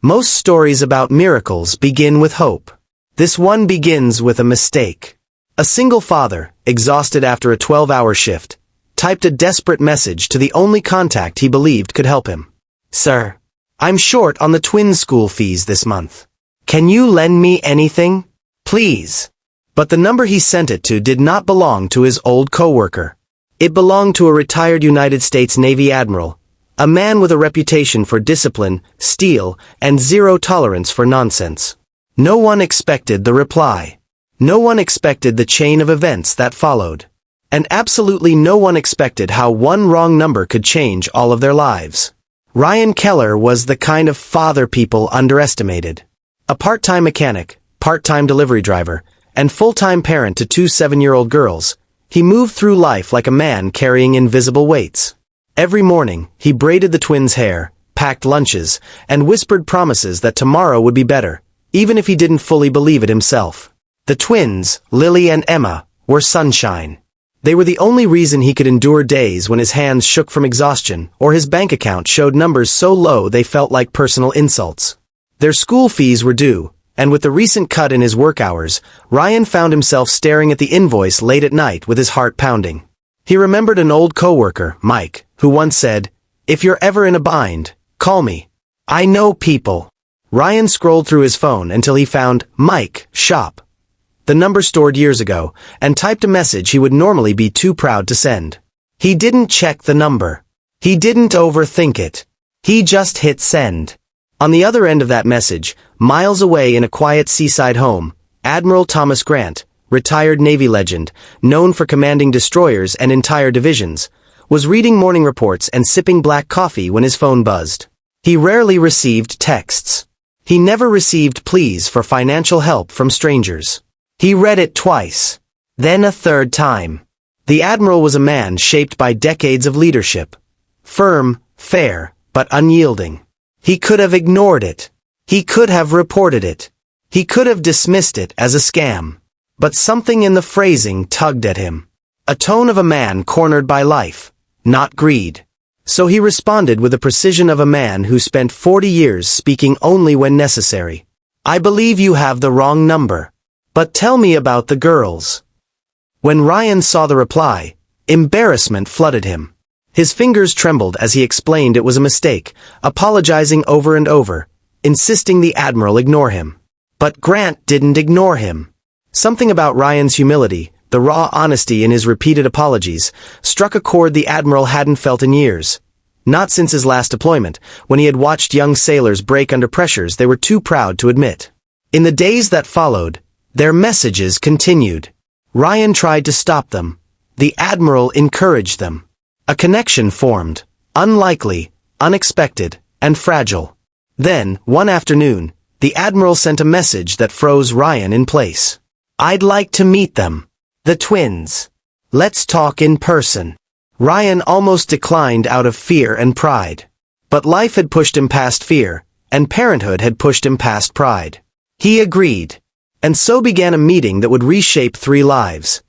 Most stories about miracles begin with hope. This one begins with a mistake. A single father, exhausted after a 12-hour shift, typed a desperate message to the only contact he believed could help him. "Sir, I'm short on the twins' school fees this month. Can you lend me anything? Please." But the number he sent it to did not belong to his old coworker. It belonged to a retired United States Navy Admiral, a man with a reputation for discipline, steel, and zero tolerance for nonsense. No one expected the reply. No one expected the chain of events that followed. And absolutely no one expected how one wrong number could change all of their lives. Ryan Keller was the kind of father people underestimated. A part-time mechanic, part-time delivery driver, and full-time parent to two 7-year-old girls, he moved through life like a man carrying invisible weights. Every morning, he braided the twins' hair, packed lunches, and whispered promises that tomorrow would be better, even if he didn't fully believe it himself. The twins, Lily and Emma, were sunshine. They were the only reason he could endure days when his hands shook from exhaustion or his bank account showed numbers so low they felt like personal insults. Their school fees were due, and with the recent cut in his work hours, Ryan found himself staring at the invoice late at night with his heart pounding. He remembered an old coworker, Mike, who once said, "If you're ever in a bind, call me. I know people." Ryan scrolled through his phone until he found Mike Shop, the number stored years ago, and typed a message he would normally be too proud to send. He didn't check the number. He didn't overthink it. He just hit send. On the other end of that message, miles away in a quiet seaside home, Admiral Thomas Grant, retired Navy legend, known for commanding destroyers and entire divisions, was reading morning reports and sipping black coffee when his phone buzzed. He rarely received texts. He never received pleas for financial help from strangers. He read it twice, then a third time. The Admiral was a man shaped by decades of leadership. Firm, fair, but unyielding. He could have ignored it. He could have reported it. He could have dismissed it as a scam. But something in the phrasing tugged at him. A tone of a man cornered by life, not greed. So he responded with the precision of a man who spent 40 years speaking only when necessary. "I believe you have the wrong number. But tell me about the girls." When Ryan saw the reply, embarrassment flooded him. His fingers trembled as he explained it was a mistake, apologizing over and over, insisting the Admiral ignore him. But Grant didn't ignore him. Something about Ryan's humility, the raw honesty in his repeated apologies, struck a chord the Admiral hadn't felt in years. Not since his last deployment, when he had watched young sailors break under pressures they were too proud to admit. In the days that followed, their messages continued. Ryan tried to stop them. The Admiral encouraged them. A connection formed, unlikely, unexpected, and fragile. Then, one afternoon, the Admiral sent a message that froze Ryan in place. "I'd like to meet them. The twins. Let's talk in person." Ryan almost declined out of fear and pride. But life had pushed him past fear, and parenthood had pushed him past pride. He agreed. And so began a meeting that would reshape 3 lives.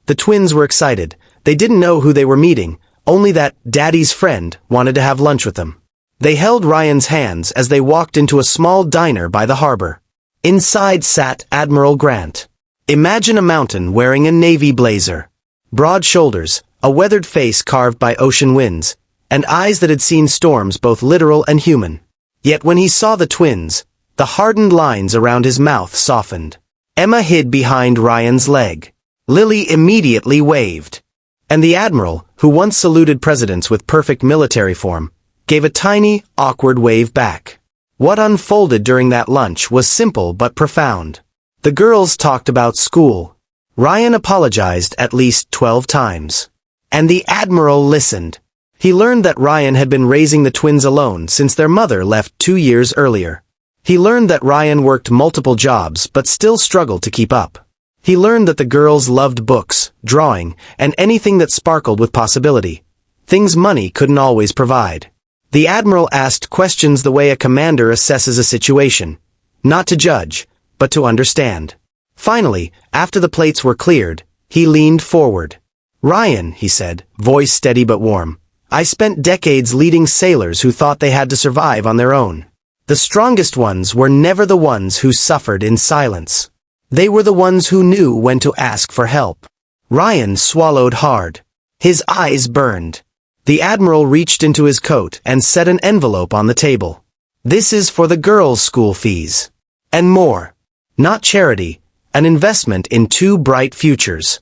The twins were excited. They didn't know who they were meeting, only that Daddy's friend wanted to have lunch with them. They held Ryan's hands as they walked into a small diner by the harbor. Inside sat Admiral Grant. Imagine a mountain wearing a Navy blazer. Broad shoulders, a weathered face carved by ocean winds, and eyes that had seen storms both literal and human. Yet when he saw the twins, the hardened lines around his mouth softened. Emma hid behind Ryan's leg. Lily immediately waved. And the Admiral, who once saluted presidents with perfect military form, gave a tiny, awkward wave back. What unfolded during that lunch was simple but profound. The girls talked about school. Ryan apologized at least 12 times. And the Admiral listened. He learned that Ryan had been raising the twins alone since their mother left 2 years earlier. He learned that Ryan worked multiple jobs but still struggled to keep up. He learned that the girls loved books, drawing, and anything that sparkled with possibility. Things money couldn't always provide. The Admiral asked questions the way a commander assesses a situation. Not to judge, but to understand. Finally, after the plates were cleared, he leaned forward. "Ryan," he said, voice steady but warm, "I spent decades leading sailors who thought they had to survive on their own. The strongest ones were never the ones who suffered in silence. They were the ones who knew when to ask for help. Ryan swallowed hard. His eyes burned. The Admiral reached into his coat and set an envelope on the table. This is for the girls' school fees. And more. Not charity, an investment in 2 bright futures.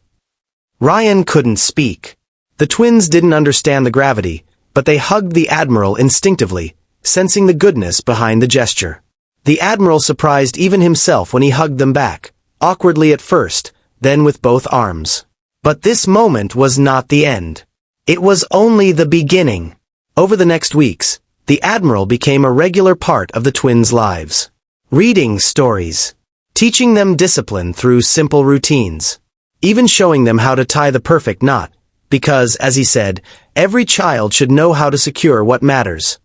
Ryan couldn't speak. The twins didn't understand the gravity, but they hugged the Admiral instinctively, sensing the goodness behind the gesture. The Admiral surprised even himself when he hugged them back, awkwardly at first, then with both arms. But this moment was not the end. It was only the beginning. Over the next weeks, the Admiral became a regular part of the twins' lives. Reading stories. Teaching them discipline through simple routines. Even showing them how to tie the perfect knot, because, as he said, every child should know how to secure what matters.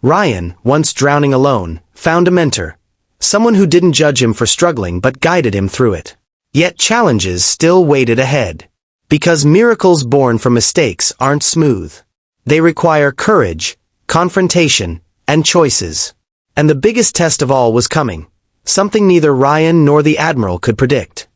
Ryan, once drowning alone, found a mentor. Someone who didn't judge him for struggling but guided him through it. Yet challenges still waited ahead. Because miracles born from mistakes aren't smooth. They require courage, confrontation, and choices. And the biggest test of all was coming. Something neither Ryan nor the Admiral could predict.